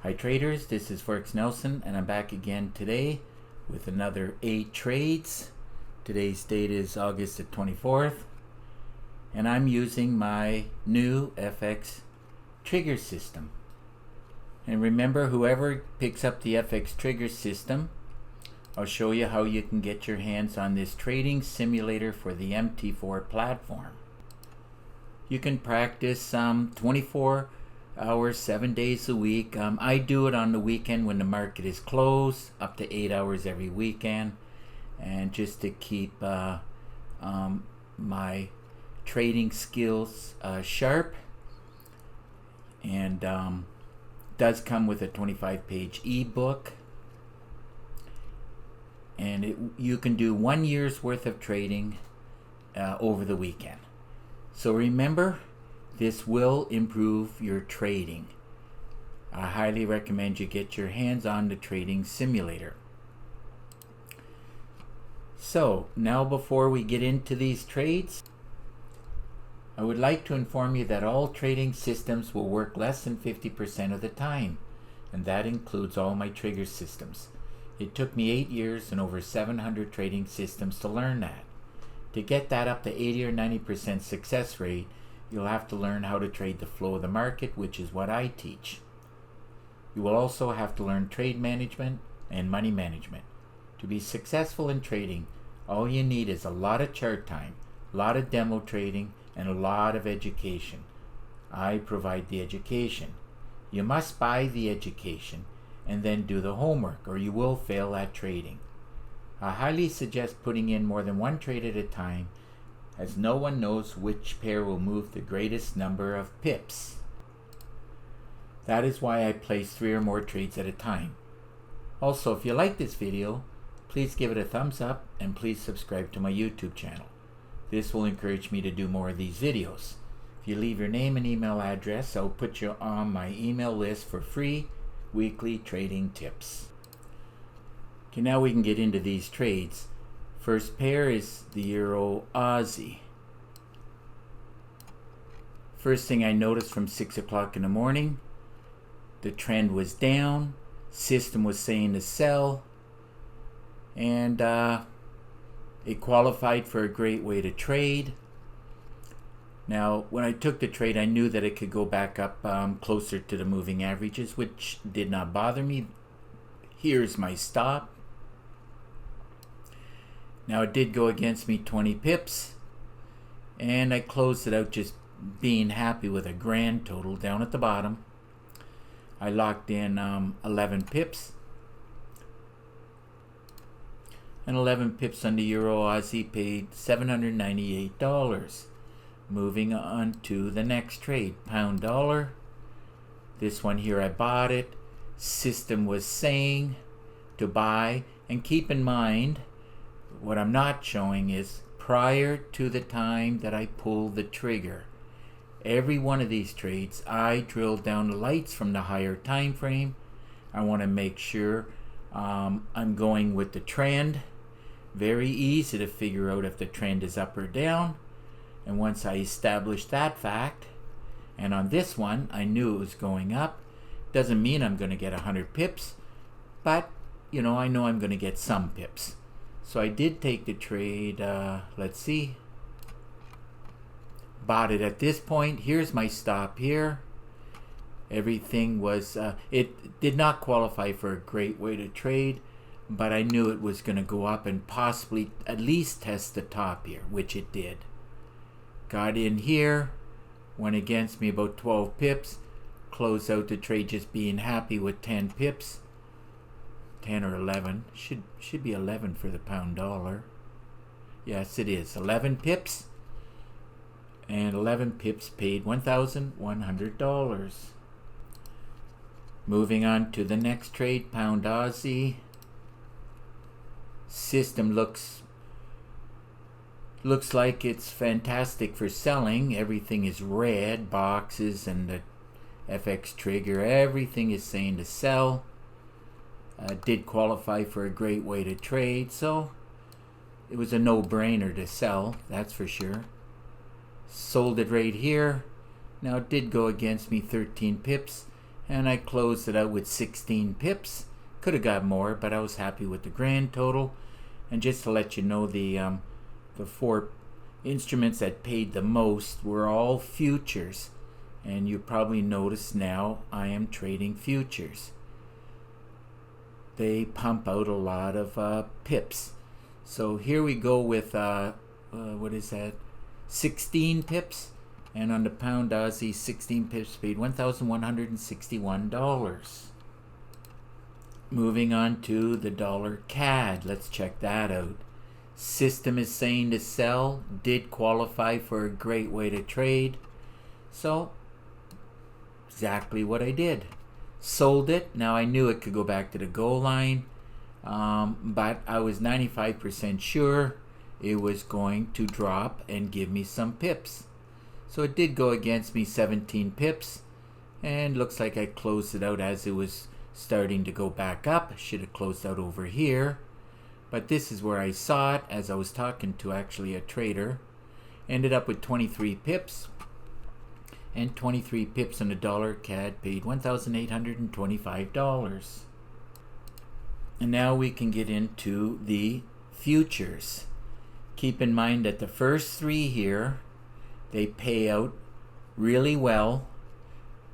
Hi traders, this is Forex Nelson and I'm back again today with another 8 trades. Today's date is August the 24th and I'm using my new FX trigger system. And remember, whoever picks up the FX trigger system, I'll show you how you can get your hands on this trading simulator for the MT4 platform. You can practice 24 hours, 7 days a week. I do it on the weekend when the market is closed, up to 8 hours every weekend, and just to keep my trading skills sharp. And does come with a 25-page ebook, and you can do 1 year's worth of trading over the weekend. So remember, this will improve your trading. I highly recommend you get your hands on the trading simulator. So now, before we get into these trades, I would like to inform you that all trading systems will work less than 50% of the time, and that includes all my trigger systems. It took me 8 years and over 700 trading systems to learn that. To get that up to 80 or 90% success rate, you'll have to learn how to trade the flow of the market, which is what I teach. You will also have to learn trade management and money management. To be successful in trading, all you need is a lot of chart time, a lot of demo trading, and a lot of education. I provide the education. You must buy the education and then do the homework, or you will fail at trading. I highly suggest putting in more than one trade at a time, as no one knows which pair will move the greatest number of pips. That is why I place 3 or more trades at a time. Also, if you like this video, please give it a thumbs up and please subscribe to my YouTube channel. This will encourage me to do more of these videos. If you leave your name and email address, I'll put you on my email list for free weekly trading tips. Okay, now we can get into these trades. First pair is the Euro Ozzy. First thing I noticed from 6 o'clock in the morning, the trend was down, system was saying to sell, and it qualified for a great way to trade. Now, when I took the trade, I knew that it could go back up closer to the moving averages, which did not bother me. Here's my stop. Now, it did go against me 20 pips, and I closed it out just being happy with a grand total down at the bottom. I locked in 11 pips, and 11 pips on the Euro Aussie paid $798. Moving on to the next trade, pound dollar. This one here, I bought it. System was saying to buy, and keep in mind, what I'm not showing is prior to the time that I pull the trigger. Every one of these trades, I drill down the lights from the higher time frame. I want to make sure I'm going with the trend. Very easy to figure out if the trend is up or down. And once I establish that fact, and on this one, I knew it was going up. Doesn't mean I'm going to get 100 pips, but I know I'm going to get some pips. So I did take the trade, let's see, bought it at this point. Here's my stop here. Everything was, it did not qualify for a great way to trade, but I knew it was going to go up and possibly at least test the top here, which it did. Got in here, went against me about 12 pips, closed out the trade just being happy with 10 pips. 10 or 11, should be 11 for the pound dollar. Yes, it is 11 pips, and 11 pips paid $1,100. Moving on to the next trade, pound Aussie. System looks like it's fantastic for selling. Everything is red, boxes and the FX trigger, everything is saying to sell. Did qualify for a great way to trade, so it was a no-brainer to sell, that's for sure. Sold it right here. Now it did go against me 13 pips, and I closed it out with 16 pips. Could have got more, but I was happy with the grand total. And just to let you know, the 4 instruments that paid the most were all futures, and you probably noticed now I am trading futures. They pump out a lot of pips. So here we go with what is that, 16 pips, and on the pound Aussie, 16 pips paid $1,161. Moving on to the dollar CAD, let's check that out. System is saying to sell, did qualify for a great way to trade, so exactly what I did. Sold it. Now I knew it could go back to the goal line, but I was 95% sure it was going to drop and give me some pips. So it did go against me 17 pips, and looks like I closed it out as it was starting to go back up. Should have closed out over here, but this is where I saw it as I was talking to actually a trader. Ended up with 23 pips, and 23 pips on the dollar CAD paid $1,825. And now we can get into the futures. Keep in mind that the first 3 here, they pay out really well,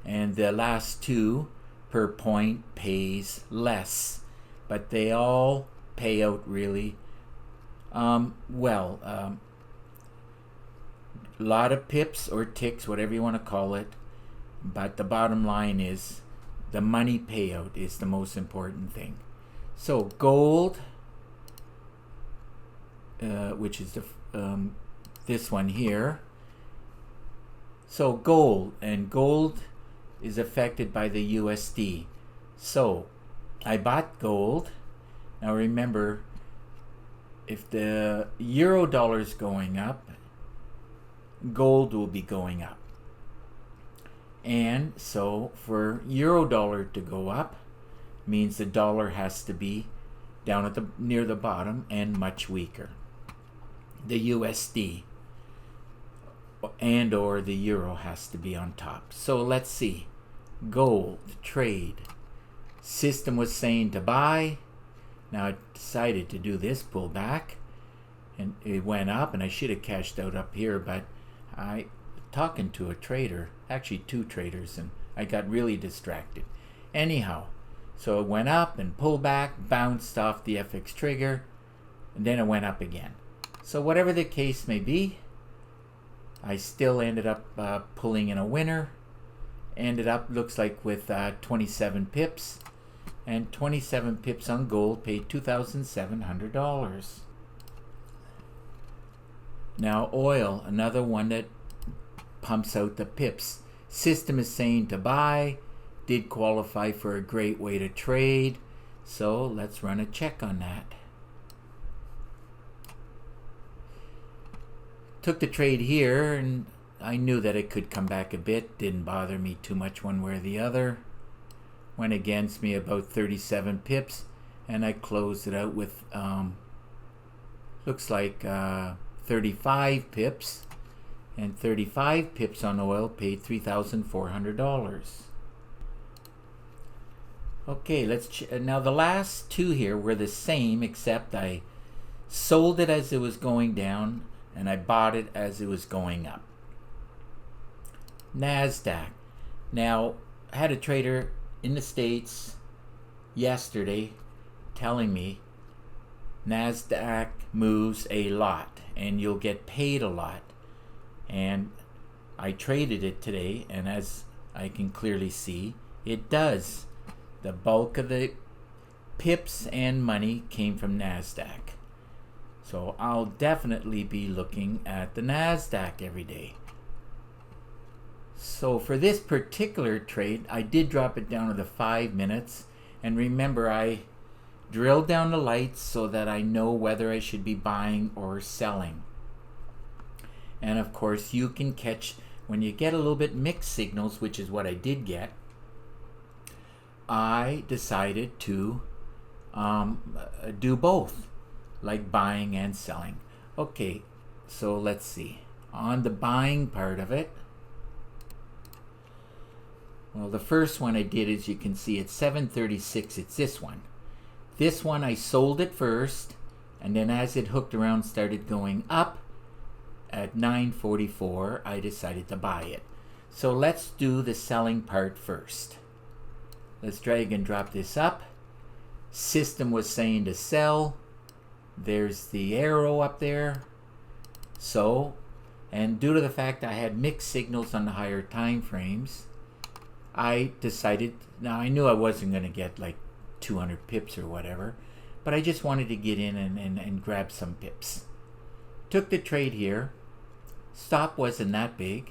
and the last 2 per point pays less, but they all pay out really well. A lot of pips or ticks, whatever you want to call it, but the bottom line is the money payout is the most important thing. So gold, which is the this one here. So gold is affected by the USD. So I bought gold. Now remember, if the euro dollar is going up, gold will be going up. And so for euro dollar to go up means the dollar has to be down at the near the bottom and much weaker. The USD and or the euro has to be on top. So let's see. Gold trade. System was saying to buy. Now I decided to do this pullback, and it went up, and I should have cashed out up here, but I talking to a trader, actually 2 traders, and I got really distracted. Anyhow, so it went up and pulled back, bounced off the FX trigger, and then it went up again. So whatever the case may be, I still ended up pulling in a winner. Ended up, looks like, with 27 pips, and 27 pips on gold paid $2,700. Now oil, another one that pumps out the pips. System is saying to buy, did qualify for a great way to trade, so let's run a check on that. Took the trade here, and I knew that it could come back a bit. Didn't bother me too much one way or the other. Went against me about 37 pips, and I closed it out with looks like 35 pips, and 35 pips on oil paid $3,400. Okay, let's now the last 2 here were the same, except I sold it as it was going down and I bought it as it was going up. Nasdaq. Now, I had a trader in the States yesterday telling me Nasdaq moves a lot and you'll get paid a lot. And I traded it today, and as I can clearly see, it does. The bulk of the pips and money came from Nasdaq. So I'll definitely be looking at the Nasdaq every day. So for this particular trade, I did drop it down to the 5 minutes. And remember, I drilled down the lights so that I know whether I should be buying or selling. And of course, you can catch, when you get a little bit mixed signals, which is what I did get, I decided to do both, like buying and selling. Okay, so let's see. On the buying part of it, Well, the first one I did, as you can see, it's 736. It's this one. This one I sold it first, and then as it hooked around, started going up at 944, I decided to buy it. So let's do the selling part first. Let's drag and drop this up. System was saying to sell. There's the arrow up there. So, and due to the fact I had mixed signals on the higher time frames, I decided, now I knew I wasn't going to get like 200 pips or whatever, but I just wanted to get in and grab some pips. Took the trade here. Stop wasn't that big.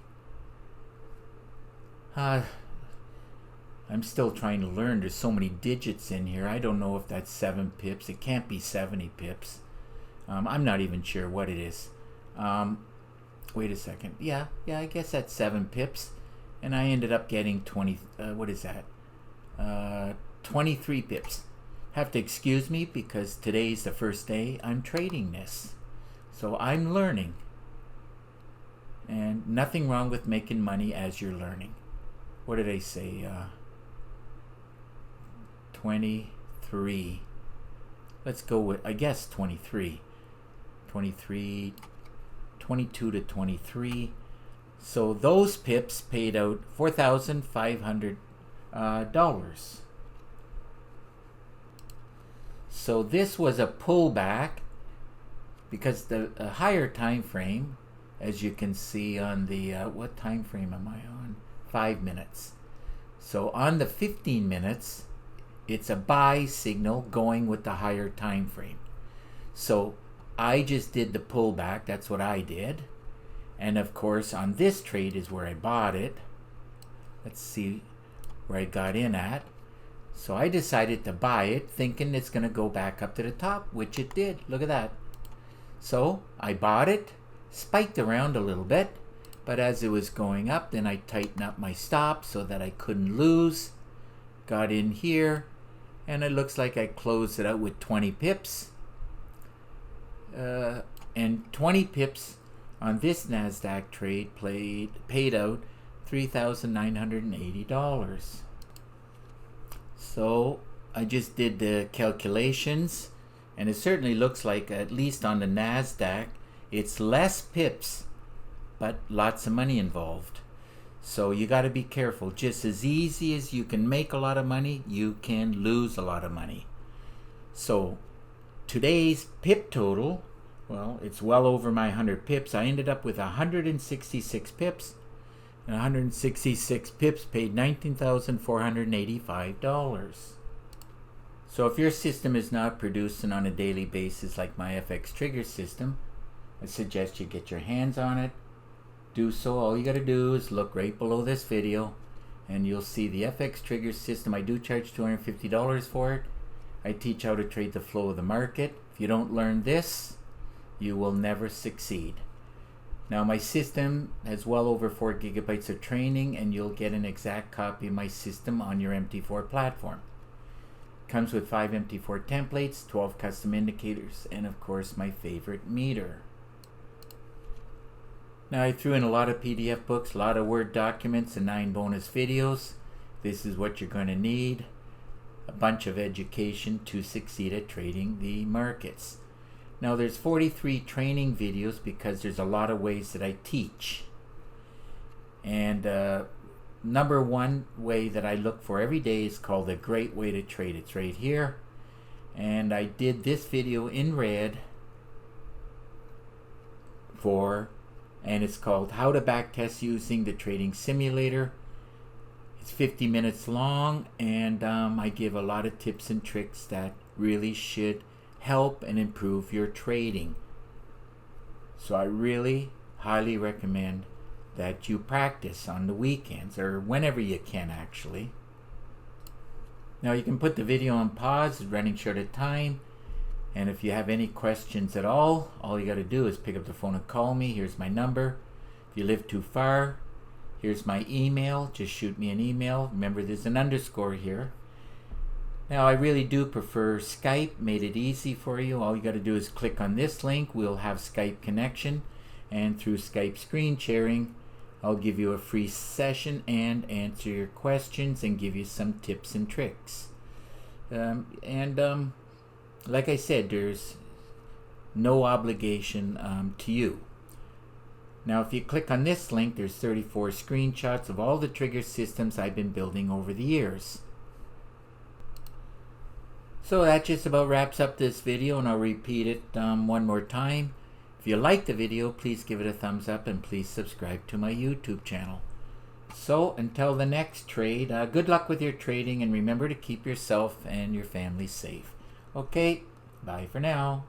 I'm still trying to learn. There's so many digits in here. I don't know if that's 7 pips. It can't be 70 pips. I'm not even sure what it is. Wait a second. Yeah, I guess that's 7 pips. And I ended up getting 23 pips. Have to excuse me because today's the first day I'm trading this. So I'm learning. And nothing wrong with making money as you're learning. What did I say? 23. Let's go with, I guess, 23. 22 to 23. So those pips paid out $4,500. So this was a pullback because the higher time frame, as you can see on the, what time frame am I on? 5 minutes. So on the 15 minutes, it's a buy signal going with the higher time frame. So I just did the pullback. That's what I did. And of course, on this trade is where I bought it. Let's see where I got in at. So I decided to buy it thinking it's going to go back up to the top, which it did. Look at that. So I bought it, spiked around a little bit, but as it was going up, then I tightened up my stop so that I couldn't lose. Got in here, and it looks like I closed it out with 20 pips. And 20 pips on this Nasdaq trade paid out $3,980. So I just did the calculations, and it certainly looks like, at least on the Nasdaq, it's less pips, but lots of money involved. So you got to be careful. Just as easy as you can make a lot of money, you can lose a lot of money. So today's pip total, well, it's well over my 100 pips. I ended up with 166 pips, and 166 pips paid $19,485. So if your system is not producing on a daily basis like my FX trigger system, I suggest you get your hands on it. Do so. All you got to do is look right below this video, and you'll see the FX trigger system. I do charge $250 for it. I teach how to trade the flow of the market. If you don't learn this, you will never succeed. Now my system has well over 4 gigabytes of training, and you'll get an exact copy of my system on your MT4 platform. Comes with 5 MT4 templates, 12 custom indicators, and of course my favorite meter. Now I threw in a lot of PDF books, a lot of Word documents, and 9 bonus videos. This is what you're going to need. A bunch of education to succeed at trading the markets. Now there's 43 training videos because there's a lot of ways that I teach. And number one way that I look for every day is called a great way to trade. It's right here. And I did this video in red and it's called How to Backtest Using the Trading Simulator. It's 50 minutes long, and I give a lot of tips and tricks that really should help and improve your trading. So I really highly recommend that you practice on the weekends or whenever you can, actually. Now you can put the video on pause. It's running short of time, and if you have any questions at all you got to do is pick up the phone and call me. Here's my number. If you live too far, here's my email. Just shoot me an email. Remember, there's an underscore here. Now I really do prefer Skype. Made it easy for you. All you got to do is click on this link. We'll have Skype connection, and through Skype screen sharing I'll give you a free session and answer your questions and give you some tips and tricks. Like I said, there's no obligation to you. Now, if you click on this link, there's 34 screenshots of all the trigger systems I've been building over the years. So that just about wraps up this video, and I'll repeat it one more time. If you like the video, please give it a thumbs up and please subscribe to my YouTube channel. So until the next trade, good luck with your trading, and remember to keep yourself and your family safe. Okay, bye for now.